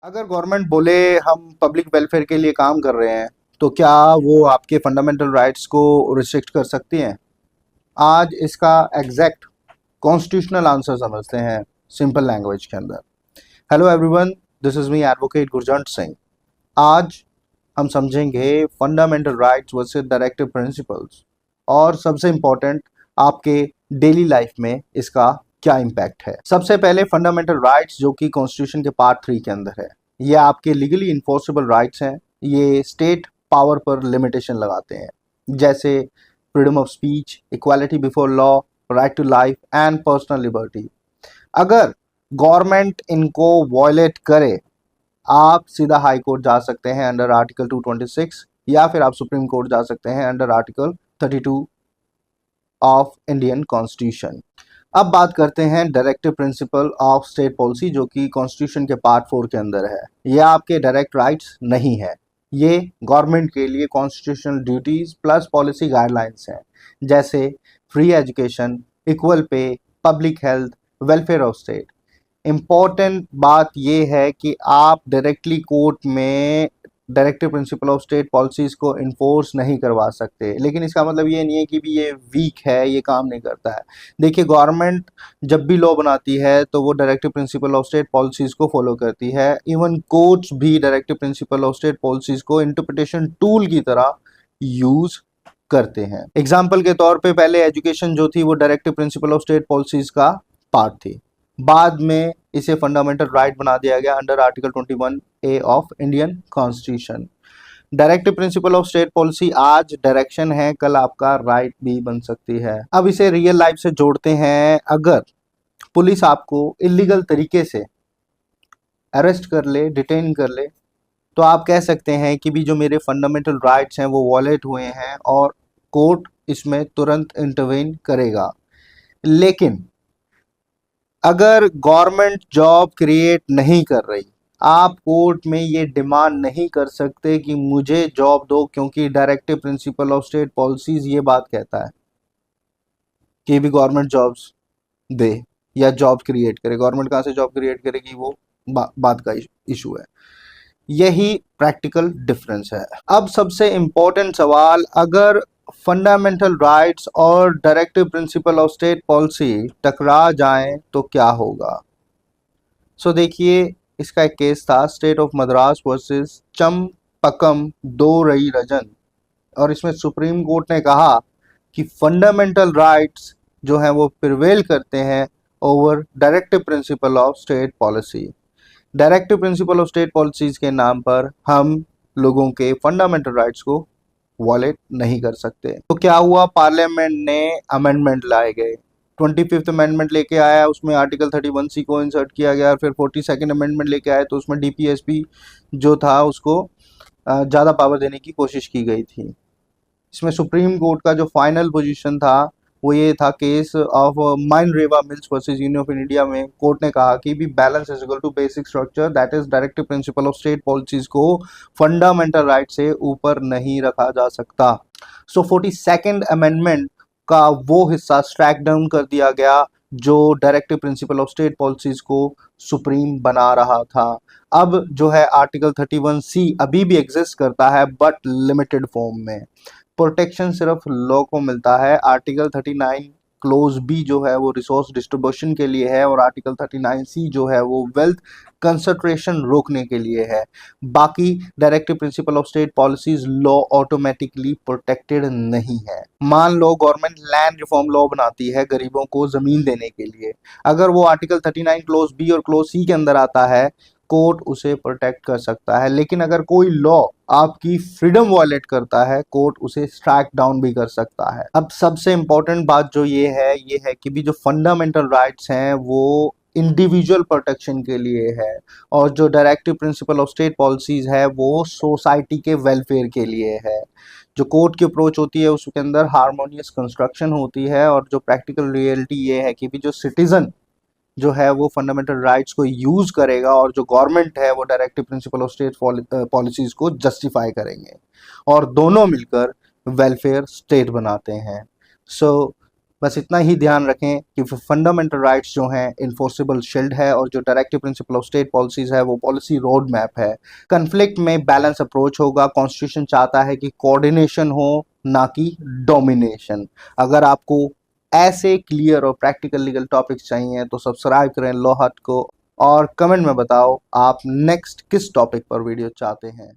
अगर गवर्नमेंट बोले हम पब्लिक वेलफेयर के लिए काम कर रहे हैं तो क्या वो आपके फंडामेंटल राइट्स को रिस्ट्रिक्ट कर सकती हैं? आज इसका एग्जैक्ट कॉन्स्टिट्यूशनल आंसर समझते हैं सिंपल लैंग्वेज के अंदर। Hello everyone, this is me advocate Gurjant Singh. आज हम समझेंगे fundamental rights versus directive principles और सबसे इम्पोर्टेंट आपके डेली लाइफ में इसका क्या इम्पैक्ट है। सबसे पहले फंडामेंटल राइट्स जो कि कॉन्स्टिट्यूशन के पार्ट 3 के अंदर है, ये आपके लीगली इन्फोर्सेबल राइट्स हैं। ये स्टेट पावर पर लिमिटेशन लगाते हैं, जैसे freedom of speech, equality before law, right to life and personal liberty. अगर गवर्नमेंट इनको वॉयलेट करे, आप सीधा हाई कोर्ट जा सकते हैं अंडर आर्टिकल 226 या फिर आप सुप्रीम कोर्ट जा सकते हैं under article 32 of Indian constitution. अब बात करते हैं directive principle of state policy जो कि कॉन्स्टिट्यूशन के पार्ट 4 के अंदर है। ये आपके डायरेक्ट राइट्स नहीं है, ये गवर्नमेंट के लिए constitutional duties plus policy guidelines हैं, जैसे free education, equal pay, public health, welfare of state. Important बात यह है कि आप डायरेक्टली कोर्ट में directive principle of state policies को इन्फोर्स नहीं करवा सकते, लेकिन इसका मतलब ये नहीं है कि भी ये वीक है, ये काम नहीं करता है। देखिए, गवर्नमेंट जब भी लॉ बनाती है तो वो directive principle of state policies को फॉलो करती है। इवन कोर्ट्स भी directive principle of state policies को इंटरप्रिटेशन टूल की तरह यूज करते हैं। एग्जाम्पल के तौर पे पहले एजुकेशन जो थी वो directive principle of state policies का पार्ट थी, बाद में इसे फंडामेंटल राइट बना दिया गया under article 21A of Indian constitution. Directive principle of state policy आज डायरेक्शन है, कल आपका राइट भी बन सकती है। अब इसे रियल लाइफ से जोड़ते हैं। अगर पुलिस आपको इलीगल तरीके से अरेस्ट कर ले, डिटेन कर ले, तो आप कह सकते हैं कि भी जो मेरे फंडामेंटल राइट्स हैं वो वॉलेट हुए हैं और कोर्ट इसमें तुरंत इंटरवेन करेगा। लेकिन अगर गवर्नमेंट जॉब क्रिएट नहीं कर रही, आप कोर्ट में ये डिमांड नहीं कर सकते कि मुझे जॉब दो, क्योंकि directive principle of state policies ये बात कहता है कि भी गवर्नमेंट जॉब्स दे या जॉब क्रिएट करे। गवर्नमेंट कहाँ से जॉब क्रिएट करेगी, वो बात का इशू है। यही प्रैक्टिकल डिफरेंस है। अब सबसे इम्पोर्टेंट सवाल, अगर फंडामेंटल राइट्स और directive principle of state policy टकरा जाएं तो क्या होगा? सो देखिए, इसका एक केस था स्टेट ऑफ मद्रास वर्सेस चम्पकम दोरई रजन, और इसमें सुप्रीम कोर्ट ने कहा कि फंडामेंटल राइट्स जो हैं वो प्रिवेल करते हैं over directive principle of state policy. Directive principle of state policies के नाम पर हम लोगों के फंडामेंटल राइट्स को वॉलेट नहीं कर सकते। तो क्या हुआ, पार्लियामेंट ने अमेंडमेंट लाए गए। 25th अमेंडमेंट लेके आया, उसमें आर्टिकल 31C को इंसर्ट किया गया, और फिर 42nd अमेंडमेंट लेके आए तो उसमें डीपीएसपी जो था उसको ज़्यादा पावर देने की कोशिश की गई थी। इसमें सुप्रीम कोर्ट का जो फाइनल पोजीशन था वो ये था, case of Minerva Mills versus Union of India में कोर्ट ने कहा कि भी balance is equal to basic structure, that is directive principle of state policies को फंडामेंटल राइट से ऊपर नहीं रखा जा सकता। सो 42nd अमेंडमेंट का वो हिस्सा स्ट्रैक डाउन कर दिया गया जो directive principle of state policies को सुप्रीम बना रहा था। अब जो है आर्टिकल 31C अभी भी एग्जिस्ट करता है, बट लिमिटेड फॉर्म में। प्रोटेक्शन सिर्फ लॉ को मिलता है। आर्टिकल 39 क्लोज बी जो है वो रिसोर्स डिस्ट्रीब्यूशन के लिए है, और आर्टिकल 39C जो है वो वेल्थ कंसंट्रेशन रोकने के लिए है। बाकी directive principle of state policies law automatically protected नहीं है। मान लो गवर्नमेंट लैंड रिफॉर्म लॉ बनाती है गरीबों को जमीन देने के लिए, अगर वो आर्टिकल 39 क्लोज बी और क्लोज सी के अंदर आता है, कोर्ट उसे प्रोटेक्ट कर सकता है। लेकिन अगर कोई लॉ आपकी फ्रीडम वॉयलेट करता है, कोर्ट उसे स्ट्राइक डाउन भी कर सकता है। अब सबसे इंपॉर्टेंट बात जो ये है कि भी जो फंडामेंटल राइट्स हैं वो इंडिविजुअल प्रोटेक्शन के लिए है, और जो directive principle of state policies है वो सोसाइटी के वेलफेयर के लिए है। जो कोर्ट की अप्रोच होती है उसके अंदर हार्मोनियस कंस्ट्रक्शन होती है, और जो प्रैक्टिकल रियलिटी ये है कि भी जो सिटीजन जो है वो फंडामेंटल राइट्स को यूज करेगा, और जो गवर्नमेंट है वो directive principle of state policies को जस्टिफाई करेंगे, और दोनों मिलकर वेलफेयर स्टेट बनाते हैं। सो बस इतना ही ध्यान रखें कि फंडामेंटल राइट्स जो हैं इन्फोर्सेबल शील्ड है, और जो directive principle of state policies है वो पॉलिसी रोड मैप है। कन्फ्लिक्ट में बैलेंस अप्रोच होगा। कॉन्स्टिट्यूशन चाहता है कि कोऑर्डिनेशन हो, ना कि डोमिनेशन। अगर आपको ऐसे क्लियर और प्रैक्टिकल लीगल टॉपिक्स चाहिए तो सब्सक्राइब करें लॉ हट को, और कमेंट में बताओ आप नेक्स्ट किस टॉपिक पर वीडियो चाहते हैं।